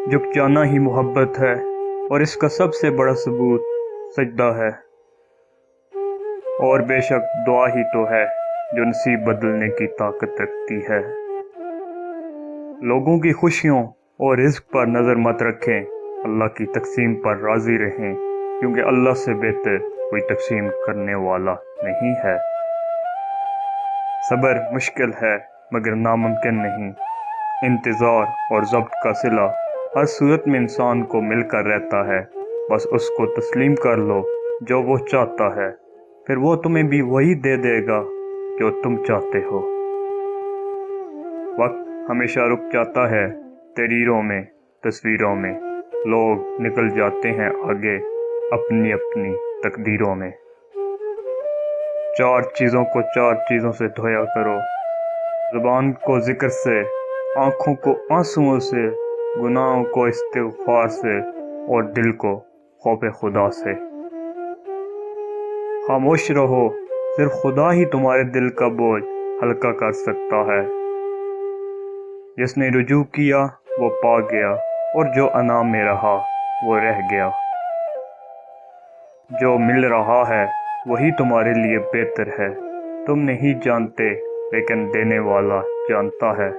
झुक जाना ही मोहब्बत है और इसका सबसे बड़ा सबूत सजदा है। और बेशक दुआ ही तो है जो नसीब बदलने की ताकत रखती है। लोगों की खुशियों और रिज़्क पर नज़र मत रखें, अल्लाह की तकसीम पर राज़ी रहें, क्योंकि अल्लाह से बेहतर कोई तकसीम करने वाला नहीं है। सब्र मुश्किल है मगर नामुमकिन नहीं। इंतज़ार और ज़ब्त का सिला हर सूरत में इंसान को मिलकर रहता है। बस उसको तस्लीम कर लो जो वो चाहता है, फिर वो तुम्हें भी वही दे देगा जो तुम चाहते हो। वक्त हमेशा रुक जाता है तहरीरों में, तस्वीरों में। लोग निकल जाते हैं आगे अपनी अपनी तकदीरों में। चार चीज़ों को चार चीज़ों से धोया करो, ज़ुबान को ज़िक्र से, आँखों को आंसुओं से, गुनाहों को इस्तिग़फ़ार से और दिल को खौफ़े खुदा से। खामोश रहो, सिर्फ खुदा ही तुम्हारे दिल का बोझ हल्का कर सकता है। जिसने रुजू किया वो पा गया और जो अनाम में रहा वो रह गया। जो मिल रहा है वही तुम्हारे लिए बेहतर है। तुम नहीं जानते लेकिन देने वाला जानता है।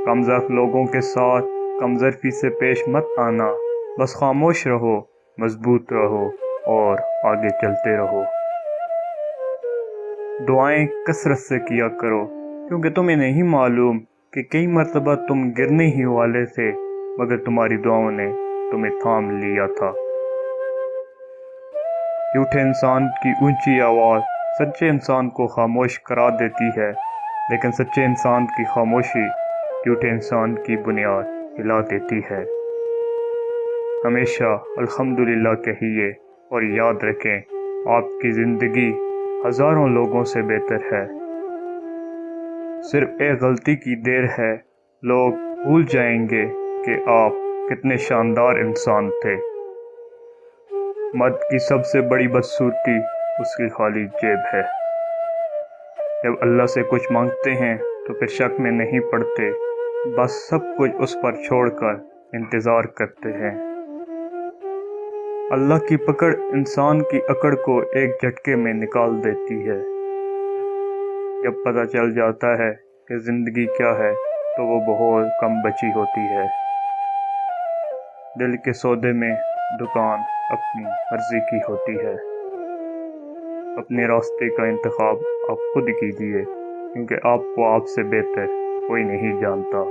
कमज़र्फ़ लोगों के साथ कमज़र्फ़ी से पेश मत आना। बस खामोश रहो, मजबूत रहो और आगे चलते रहो। दुआएं कसरत से किया करो, क्योंकि तुम्हें नहीं मालूम कि कई मर्तबा तुम गिरने ही वाले थे मगर तुम्हारी दुआओं ने तुम्हें थाम लिया था। झूठे इंसान की ऊंची आवाज़ सच्चे इंसान को खामोश करा देती है, लेकिन सच्चे इंसान की खामोशी झूठे इंसान की बुनियाद हिला देती है। हमेशा अल्हम्दुलिल्लाह कहिए और याद रखें, आपकी ज़िंदगी हज़ारों लोगों से बेहतर है। सिर्फ एक गलती की देर है, लोग भूल जाएंगे कि आप कितने शानदार इंसान थे। मर्द की सबसे बड़ी बदसूरती उसकी खाली जेब है। जब अल्लाह से कुछ मांगते हैं तो फिर शक में नहीं पड़ते, बस सब कुछ उस पर छोड़कर इंतज़ार करते हैं। अल्लाह की पकड़ इंसान की अकड़ को एक झटके में निकाल देती है। जब पता चल जाता है कि ज़िंदगी क्या है तो वो बहुत कम बची होती है। दिल के सौदे में दुकान अपनी मर्जी की होती है। अपने रास्ते का इंतखाब आप खुद कीजिए, क्योंकि आपको आपसे बेहतर कोई नहीं जानता।